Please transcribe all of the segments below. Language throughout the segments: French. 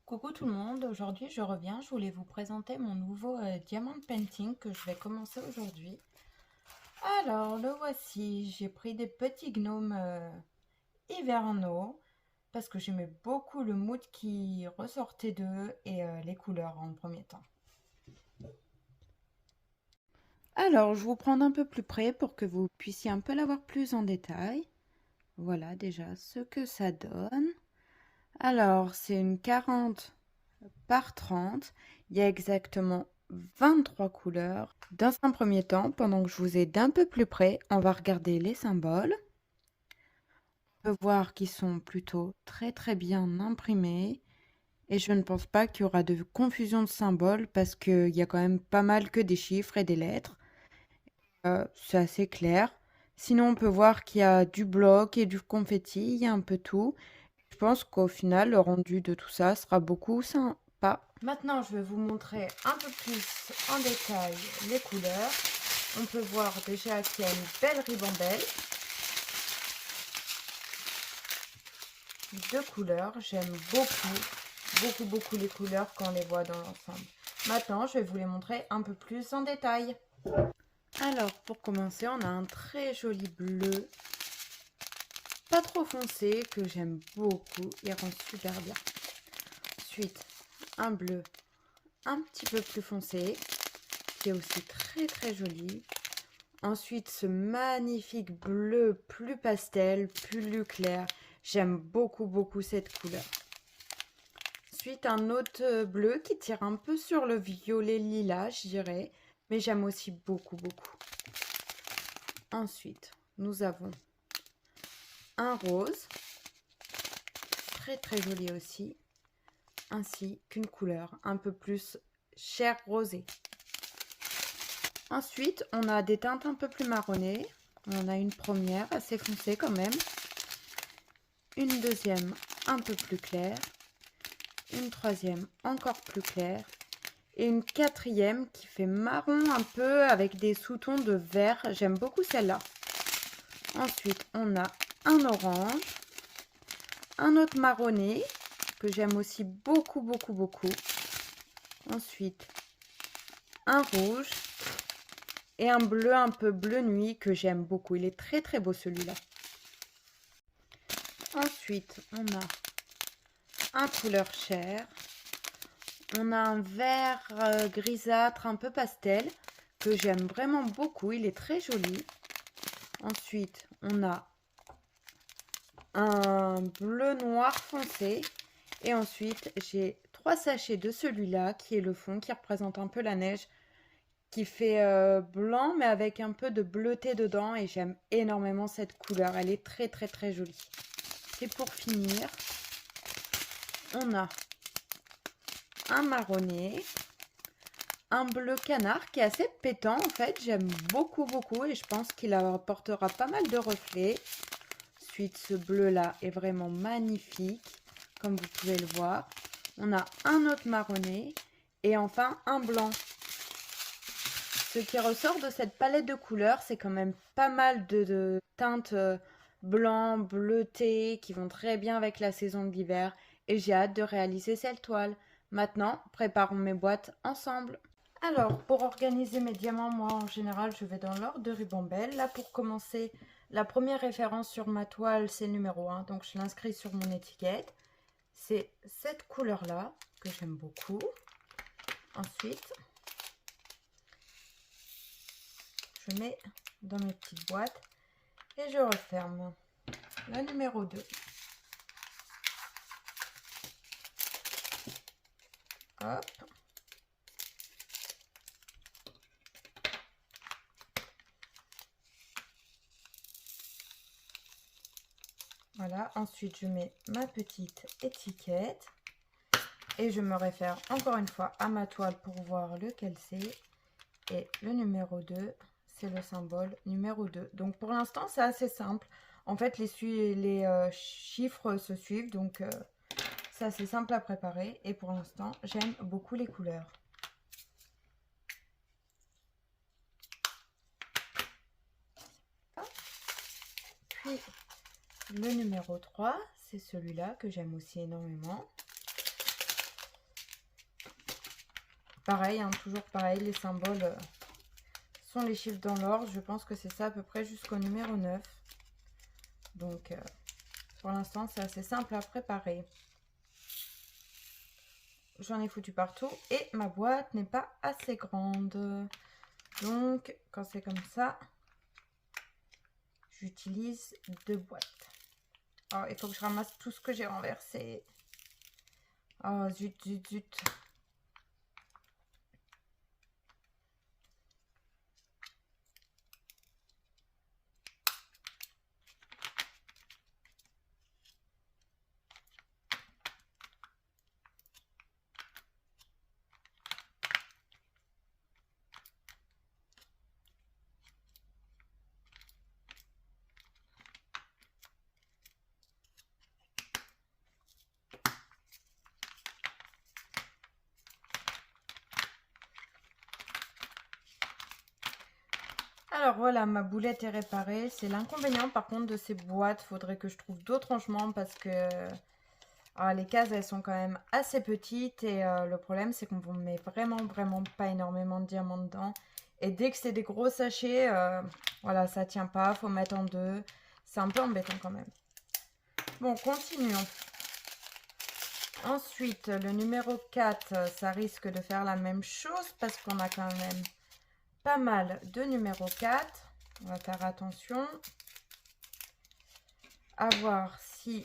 Coucou tout le monde, aujourd'hui je reviens, je voulais vous présenter mon nouveau diamond painting que je vais commencer aujourd'hui. Alors le voici, j'ai pris des petits gnomes hivernaux parce que j'aimais beaucoup le mood qui ressortait d'eux et les couleurs en premier temps. Alors je vous prends d'un peu plus près pour que vous puissiez un peu la voir plus en détail. Voilà déjà ce que ça donne. Alors c'est une 40 par 30. Il y a exactement 23 couleurs. Dans un premier temps, pendant que je vous ai d'un peu plus près, on va regarder les symboles. On peut voir qu'ils sont plutôt très bien imprimés. Et je ne pense pas qu'il y aura de confusion de symboles parce qu'il y a quand même pas mal que des chiffres et des lettres. C'est assez clair. Sinon, on peut voir qu'il y a du bloc et du confetti, il y a un peu tout. Je pense qu'au final, le rendu de tout ça sera beaucoup sympa. Maintenant, je vais vous montrer un peu plus en détail les couleurs. On peut voir déjà qu'il y a une belle ribambelle de couleurs. J'aime beaucoup les couleurs quand on les voit dans l'ensemble. Maintenant, je vais vous les montrer un peu plus en détail. Alors, pour commencer, on a un très joli bleu, pas trop foncé, que j'aime beaucoup. Il rend super bien. Ensuite, un bleu un petit peu plus foncé, qui est aussi très joli. Ensuite, ce magnifique bleu plus pastel, plus clair. J'aime beaucoup cette couleur. Ensuite, un autre bleu qui tire un peu sur le violet lilas, je dirais. Mais j'aime aussi beaucoup. Ensuite, nous avons un rose, très joli aussi, ainsi qu'une couleur un peu plus chair rosée. Ensuite, on a des teintes un peu plus marronnées. On a une première assez foncée quand même, une deuxième un peu plus claire, une troisième encore plus claire et une quatrième qui fait marron un peu avec des sous-tons de vert. J'aime beaucoup celle-là. Ensuite, on a un orange, un autre marronné que j'aime aussi beaucoup. Ensuite, un rouge et un bleu un peu bleu nuit que j'aime beaucoup. Il est très beau celui-là. Ensuite, on a un couleur chair. On a un vert grisâtre un peu pastel que j'aime vraiment beaucoup. Il est très joli. Ensuite, on a un bleu noir foncé. Et ensuite, j'ai 3 sachets de celui-là qui est le fond, qui représente un peu la neige, qui fait blanc mais avec un peu de bleuté dedans. Et j'aime énormément cette couleur. Elle est très jolie. Et pour finir, on a un marronné, un bleu canard qui est assez pétant en fait, j'aime beaucoup et je pense qu'il apportera pas mal de reflets. Ensuite, ce bleu là est vraiment magnifique, comme vous pouvez le voir. On a un autre marronné et enfin un blanc. Ce qui ressort de cette palette de couleurs, c'est quand même pas mal de teintes blanc, bleuté qui vont très bien avec la saison de l'hiver et j'ai hâte de réaliser cette toile. Maintenant, préparons mes boîtes ensemble. Alors, pour organiser mes diamants, moi en général, je vais dans l'ordre de ribambelle. Là, pour commencer, la première référence sur ma toile, c'est numéro 1, donc je l'inscris sur mon étiquette. C'est cette couleur-là que j'aime beaucoup. Ensuite, je mets dans mes petites boîtes et je referme. La numéro 2. Hop. Voilà, ensuite je mets ma petite étiquette et je me réfère encore une fois à ma toile pour voir lequel c'est. Et le numéro 2, c'est le symbole numéro 2. Donc pour l'instant, c'est assez simple. En fait, les chiffres se suivent, donc c'est assez simple à préparer. Et pour l'instant, j'aime beaucoup les couleurs. Puis le numéro 3, c'est celui-là que j'aime aussi énormément. Pareil, hein, toujours pareil, les symboles sont les chiffres dans l'ordre. Je pense que c'est ça à peu près jusqu'au numéro 9. Donc, pour l'instant, c'est assez simple à préparer. J'en ai foutu partout et ma boîte n'est pas assez grande. Donc, quand c'est comme ça, j'utilise 2 boîtes. Alors, il faut que je ramasse tout ce que j'ai renversé. Oh, zut, zut, zut. Alors voilà, ma boulette est réparée. C'est l'inconvénient par contre de ces boîtes. Faudrait que je trouve d'autres rangements parce que les cases elles sont quand même assez petites et le problème c'est qu'on ne met vraiment pas énormément de diamants dedans. Et dès que c'est des gros sachets, voilà, ça tient pas, faut mettre en 2. C'est un peu embêtant quand même. Bon, continuons. Ensuite, le numéro 4, ça risque de faire la même chose parce qu'on a quand même pas mal de numéro 4. On va faire attention. À voir si,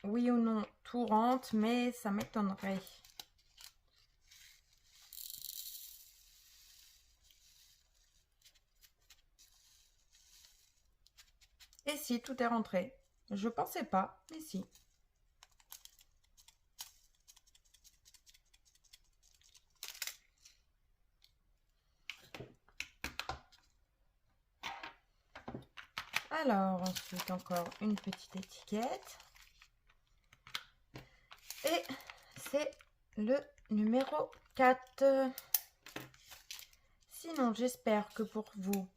oui ou non, tout rentre, mais ça m'étonnerait. Et si, tout est rentré. Je pensais pas, mais si. Alors, ensuite, encore une petite étiquette. Et c'est le numéro 4. Sinon, j'espère que pour vous,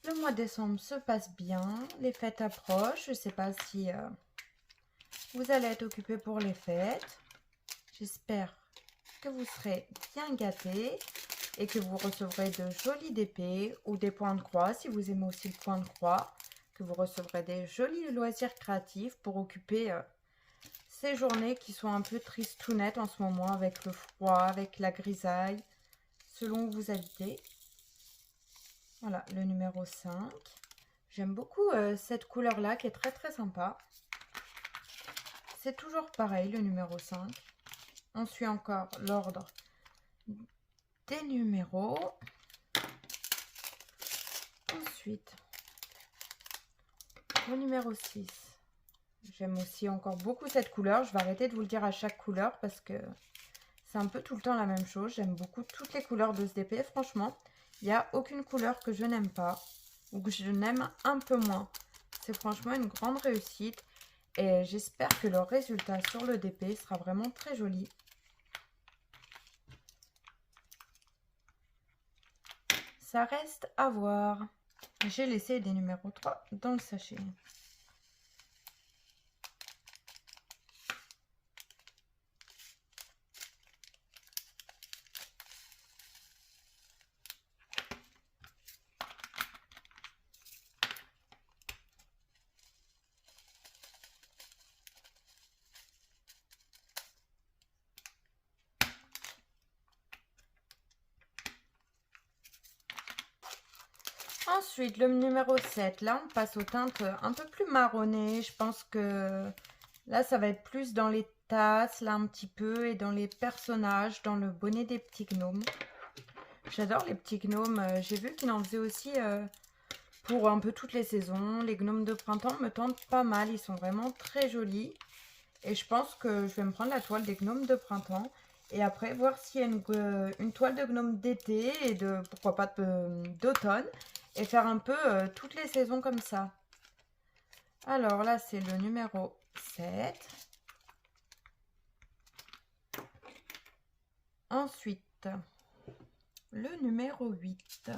le mois de décembre se passe bien. Les fêtes approchent. Je ne sais pas si vous allez être occupé pour les fêtes. J'espère que vous serez bien gâtés et que vous recevrez de jolies DP ou des points de croix si vous aimez aussi le point de croix, que vous recevrez des jolis loisirs créatifs pour occuper ces journées qui sont un peu tristounettes en ce moment avec le froid, avec la grisaille, selon où vous habitez. Voilà, le numéro 5. J'aime beaucoup cette couleur-là qui est très sympa. C'est toujours pareil, le numéro 5. On suit encore l'ordre des numéros. Ensuite, le numéro 6. J'aime aussi encore beaucoup cette couleur. Je vais arrêter de vous le dire à chaque couleur parce que c'est un peu tout le temps la même chose. J'aime beaucoup toutes les couleurs de ce DP. Franchement, il n'y a aucune couleur que je n'aime pas ou que je n'aime un peu moins. C'est franchement une grande réussite. Et j'espère que le résultat sur le DP sera vraiment très joli. Ça reste à voir. J'ai laissé des numéros 3 dans le sachet. Ensuite, le numéro 7, là, on passe aux teintes un peu plus marronnées. Je pense que là, ça va être plus dans les tasses, là, un petit peu, et dans les personnages, dans le bonnet des petits gnomes. J'adore les petits gnomes. J'ai vu qu'ils en faisaient aussi pour un peu toutes les saisons. Les gnomes de printemps me tentent pas mal. Ils sont vraiment très jolis. Et je pense que je vais me prendre la toile des gnomes de printemps. Et après, voir s'il y a une toile de gnome d'été et de, pourquoi pas, d'automne. Et faire un peu toutes les saisons comme ça. Alors là, c'est le numéro 7. Ensuite, le numéro 8.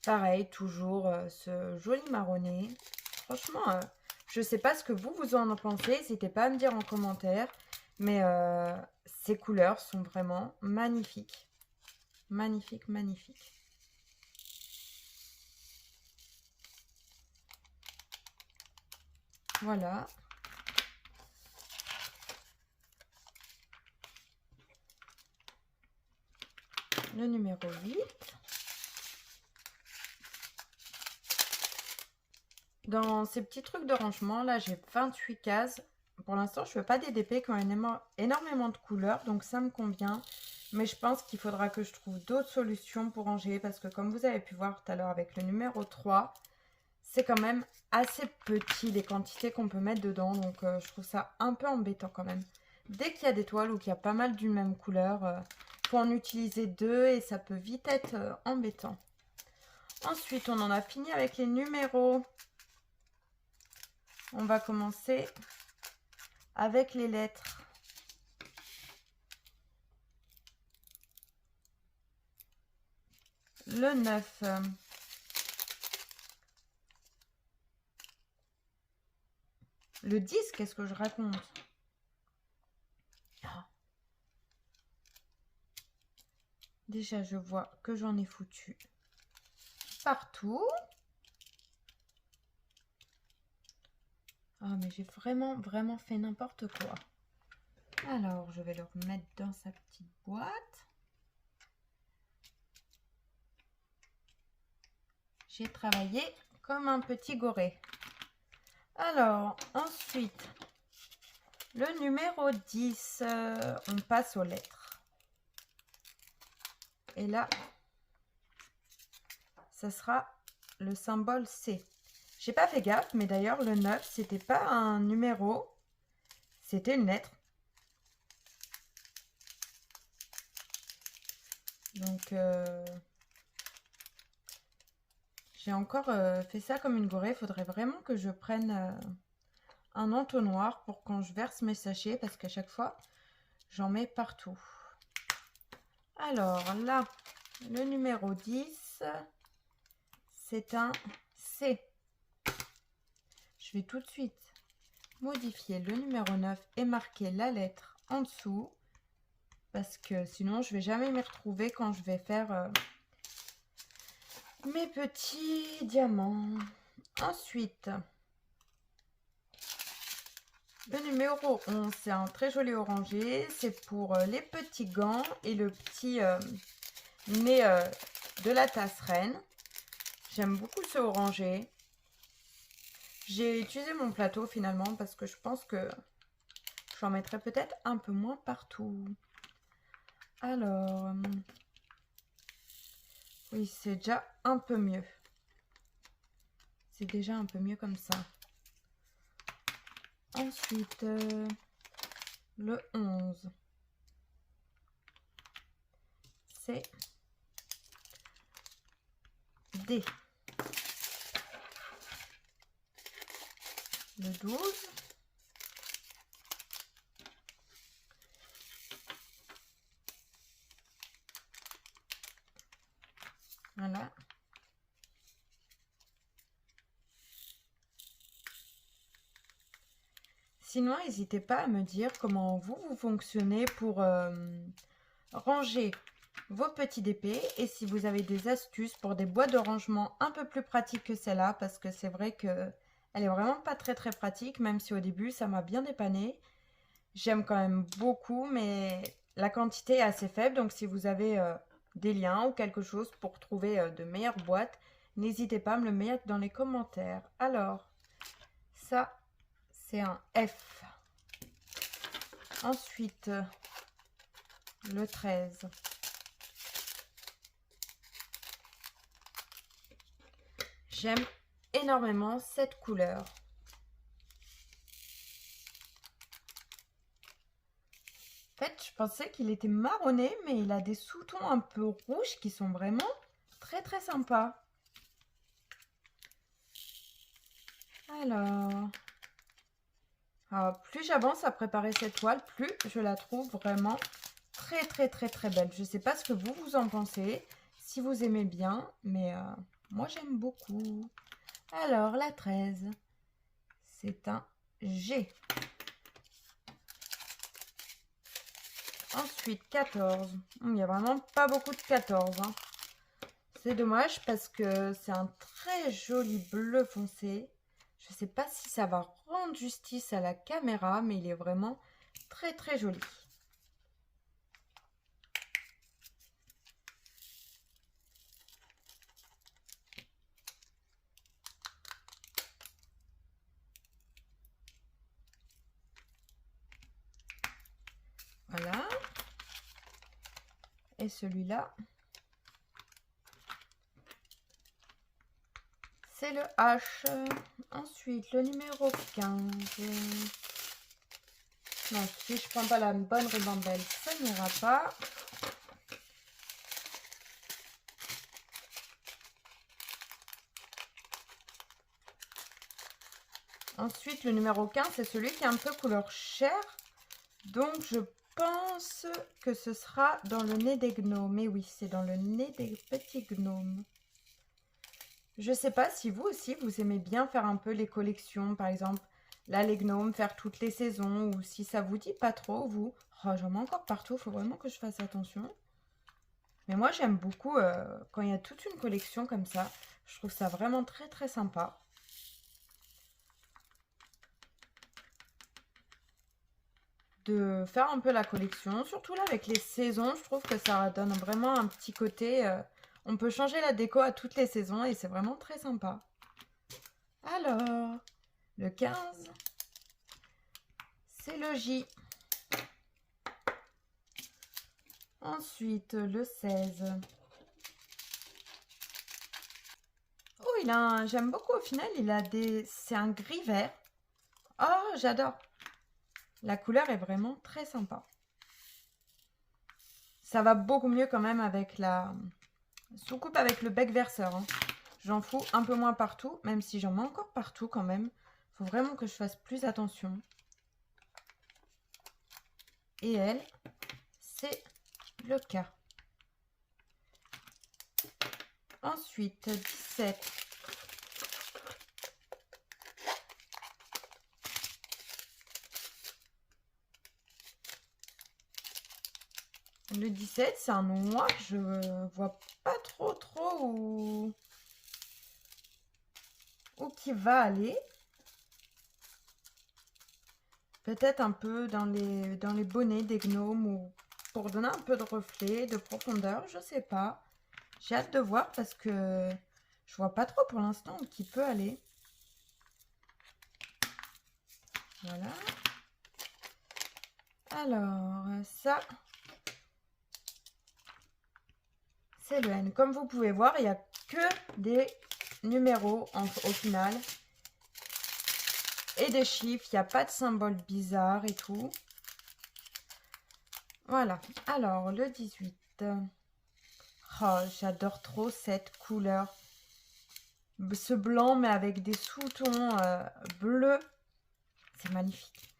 Pareil, toujours ce joli marronné. Franchement, Je sais pas ce que vous en pensez. N'hésitez pas à me dire en commentaire. Mais ces couleurs sont vraiment magnifiques. Magnifiques, magnifiques. Voilà. Le numéro 8. Dans ces petits trucs de rangement, là, j'ai 28 cases. Pour l'instant, je ne fais pas des DP qui ont énormément de couleurs, donc ça me convient. Mais je pense qu'il faudra que je trouve d'autres solutions pour ranger, parce que comme vous avez pu voir tout à l'heure avec le numéro 3, c'est quand même assez petit les quantités qu'on peut mettre dedans. Donc, je trouve ça un peu embêtant quand même. Dès qu'il y a des toiles ou qu'il y a pas mal d'une même couleur, faut en utiliser deux et ça peut vite être embêtant. Ensuite, on en a fini avec les numéros. On va commencer avec les lettres. Le 9. Le 10, qu'est-ce que je raconte? Déjà, je vois que j'en ai foutu partout. Ah, mais j'ai vraiment fait n'importe quoi. Alors, je vais le remettre dans sa petite boîte. J'ai travaillé comme un petit goré. Alors, ensuite, le numéro 10, on passe aux lettres. Et là, ça sera le symbole C. J'ai pas fait gaffe, mais d'ailleurs, le 9, c'était pas un numéro, c'était une lettre. Donc, j'ai encore fait ça comme une gorée. Il faudrait vraiment que je prenne un entonnoir pour quand je verse mes sachets, parce qu'à chaque fois, j'en mets partout. Alors là, le numéro 10, c'est un C. Je vais tout de suite modifier le numéro 9 et marquer la lettre en dessous, parce que sinon, je ne vais jamais m'y retrouver quand je vais faire mes petits diamants. Ensuite, le numéro 11, c'est un très joli orangé. C'est pour les petits gants et le petit nez de la tasse reine. J'aime beaucoup ce orangé. J'ai utilisé mon plateau finalement parce que je pense que j'en mettrai peut-être un peu moins partout. Alors, oui, c'est déjà un peu mieux. C'est déjà un peu mieux comme ça. Ensuite, le 11, c'est D. Le 12, voilà. Sinon, n'hésitez pas à me dire comment vous fonctionnez pour ranger vos petits DP et si vous avez des astuces pour des boîtes de rangement un peu plus pratiques que celle-là, parce que c'est vrai que elle est vraiment pas très pratique, même si au début ça m'a bien dépanné. J'aime quand même beaucoup, mais la quantité est assez faible, donc si vous avez des liens ou quelque chose pour trouver de meilleures boîtes, n'hésitez pas à me le mettre dans les commentaires. Alors, ça, c'est un F. Ensuite, le 13. J'aime énormément cette couleur. En fait, je pensais qu'il était marronné, mais il a des sous-tons un peu rouges qui sont vraiment très sympas. Alors, plus j'avance à préparer cette toile, plus je la trouve vraiment très belle. Je ne sais pas ce que vous en pensez, si vous aimez bien, mais moi j'aime beaucoup. Alors, la 13, c'est un G. Ensuite, 14. Il n'y a vraiment pas beaucoup de 14. Hein. C'est dommage parce que c'est un très joli bleu foncé. Je ne sais pas si ça va rendre justice à la caméra, mais il est vraiment très très joli. Voilà. Et celui-là, c'est le H. Ensuite, le numéro 15. Non, si je prends pas la bonne ribambelle, ça n'ira pas. Ensuite, le numéro 15, c'est celui qui est un peu couleur chair. Donc, je pense que ce sera dans le nez des gnomes. Mais oui, c'est dans le nez des petits gnomes. Je sais pas si vous aussi, vous aimez bien faire un peu les collections. Par exemple, là, les gnomes, faire toutes les saisons. Ou si ça vous dit pas trop, vous. Oh, j'en mets encore partout, il faut vraiment que je fasse attention. Mais moi, j'aime beaucoup quand il y a toute une collection comme ça. Je trouve ça vraiment très, très sympa. De faire un peu la collection, surtout là avec les saisons, je trouve que ça donne vraiment un petit côté, on peut changer la déco à toutes les saisons et c'est vraiment très sympa. Alors, le 15, c'est le J. Ensuite, le 16. Oh, j'aime beaucoup au final, c'est un gris vert. Oh, j'adore. La couleur est vraiment très sympa. Ça va beaucoup mieux quand même avec la soucoupe avec le bec verseur. Hein. J'en fous un peu moins partout, même si j'en mets encore partout quand même. Il faut vraiment que je fasse plus attention. Et elle, c'est le cas. Ensuite, 17. Le 17, c'est un noir. Je vois pas trop où qui va aller. Peut-être un peu dans les bonnets des gnomes ou pour donner un peu de reflet, de profondeur, je sais pas. J'ai hâte de voir parce que je vois pas trop pour l'instant où qui peut aller. Voilà. Alors, ça, c'est le N. Comme vous pouvez voir, il n'y a que des numéros au final. Et des chiffres, il n'y a pas de symbole bizarre et tout. Voilà. Alors, le 18. Oh, j'adore trop cette couleur. Ce blanc, mais avec des sous-tons bleus. C'est magnifique.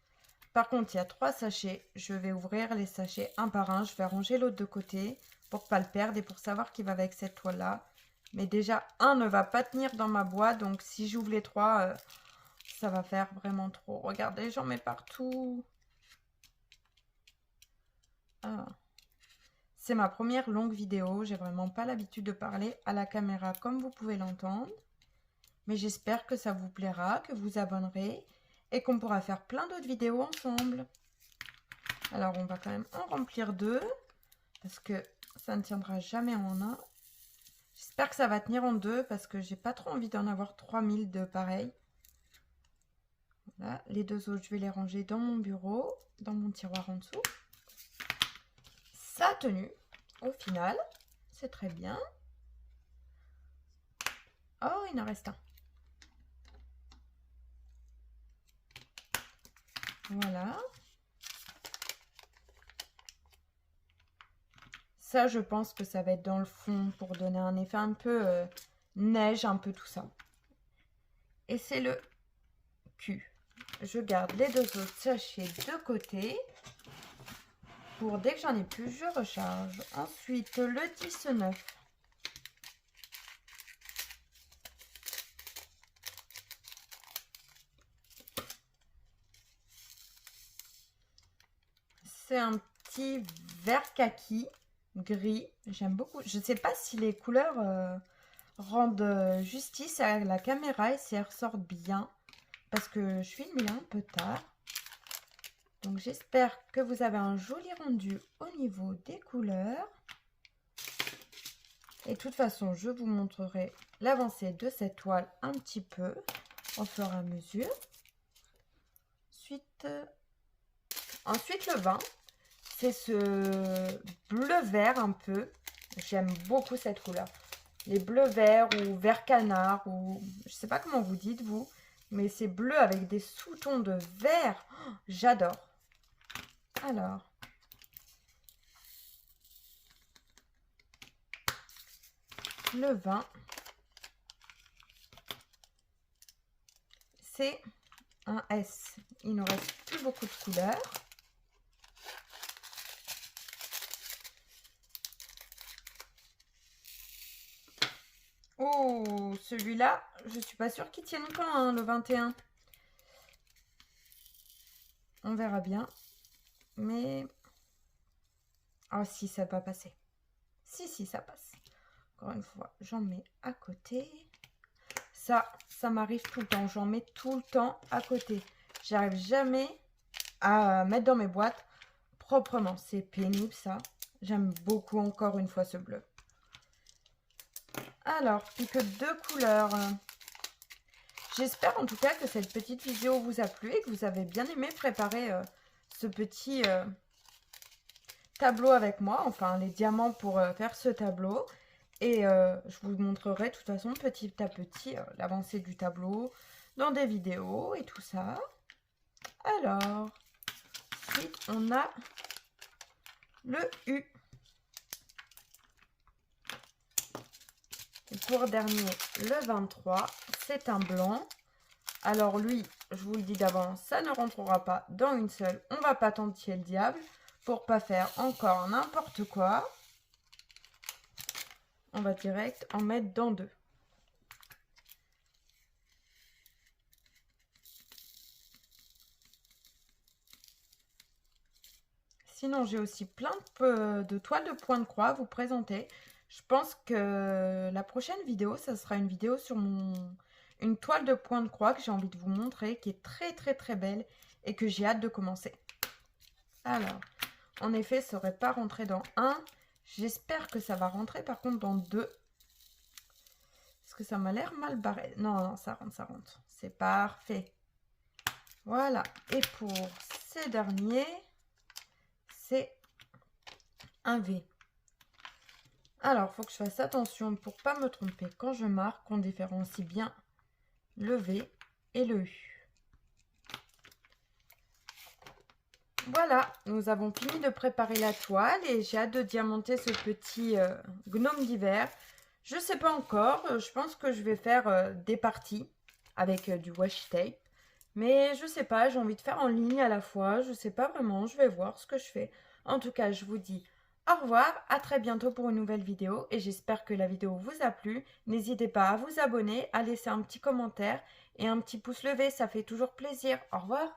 Par contre, il y a 3 sachets. Je vais ouvrir les sachets un par un. Je vais ranger l'autre de côté pour ne pas le perdre et pour savoir qui va avec cette toile-là. Mais déjà, un ne va pas tenir dans ma boîte. Donc, si j'ouvre les 3, ça va faire vraiment trop. Regardez, j'en mets partout. Ah. C'est ma première longue vidéo. J'ai vraiment pas l'habitude de parler à la caméra comme vous pouvez l'entendre. Mais j'espère que ça vous plaira, que vous abonnerez et qu'on pourra faire plein d'autres vidéos ensemble. Alors, on va quand même en remplir 2 parce que ça ne tiendra jamais en un. J'espère que ça va tenir en 2 parce que j'ai pas trop envie d'en avoir 3000 de pareil. Voilà, les 2 autres, je vais les ranger dans mon bureau, dans mon tiroir en dessous. Ça a tenu au final, c'est très bien. Oh, il en reste un. Voilà. Ça, je pense que ça va être dans le fond pour donner un effet un peu neige, un peu tout ça. Et c'est le Q. Je garde les 2 autres sachets de côté. Pour dès que j'en ai plus, je recharge. Ensuite, le 19. c'est un petit vert kaki, gris. J'aime beaucoup. Je ne sais pas si les couleurs rendent justice à la caméra et si elles ressortent bien. Parce que je filme il est un peu tard. Donc j'espère que vous avez un joli rendu au niveau des couleurs. Et de toute façon, je vous montrerai l'avancée de cette toile un petit peu au fur et à mesure. Ensuite le vin, c'est ce bleu-vert un peu. J'aime beaucoup cette couleur. Les bleus-verts ou vert canard, ou je sais pas comment vous dites vous, mais c'est bleu avec des sous-tons de vert. Oh, j'adore. Alors, le vin, c'est un S. Il ne reste plus beaucoup de couleurs. Oh, celui-là, je suis pas sûre qu'il tienne quand, hein, le 21. On verra bien. Mais... oh, si, ça va passer. Si, ça passe. Encore une fois, j'en mets à côté. Ça m'arrive tout le temps. J'en mets tout le temps à côté. J'arrive jamais à mettre dans mes boîtes proprement. C'est pénible, ça. J'aime beaucoup, encore une fois, ce bleu. Alors, plus que 2 couleurs. J'espère en tout cas que cette petite vidéo vous a plu et que vous avez bien aimé préparer ce petit tableau avec moi. Enfin, les diamants pour faire ce tableau. Et je vous montrerai de toute façon petit à petit l'avancée du tableau dans des vidéos et tout ça. Alors, ensuite on a le U. Et pour dernier, le 23, c'est un blanc. Alors lui, je vous le dis d'avance, ça ne rentrera pas dans une seule. On va pas tenter le diable pour pas faire encore n'importe quoi. On va direct en mettre dans 2. Sinon, j'ai aussi plein de toiles de point de croix à vous présenter. Je pense que la prochaine vidéo, ça sera une vidéo sur une toile de point de croix que j'ai envie de vous montrer, qui est très belle et que j'ai hâte de commencer. Alors, en effet, ça n'aurait pas rentré dans 1. J'espère que ça va rentrer par contre dans 2. Parce que ça m'a l'air mal barré. Non, ça rentre. C'est parfait. Voilà. Et pour ces derniers, c'est un V. Alors, il faut que je fasse attention pour ne pas me tromper. Quand je marque, on différencie bien le V et le U. Voilà, nous avons fini de préparer la toile et j'ai hâte de diamanter ce petit gnome d'hiver. Je ne sais pas encore, je pense que je vais faire des parties avec du washi tape. Mais je ne sais pas, j'ai envie de faire en ligne à la fois, je ne sais pas vraiment, je vais voir ce que je fais. En tout cas, je vous dis au revoir, à très bientôt pour une nouvelle vidéo et j'espère que la vidéo vous a plu. N'hésitez pas à vous abonner, à laisser un petit commentaire et un petit pouce levé, ça fait toujours plaisir. Au revoir.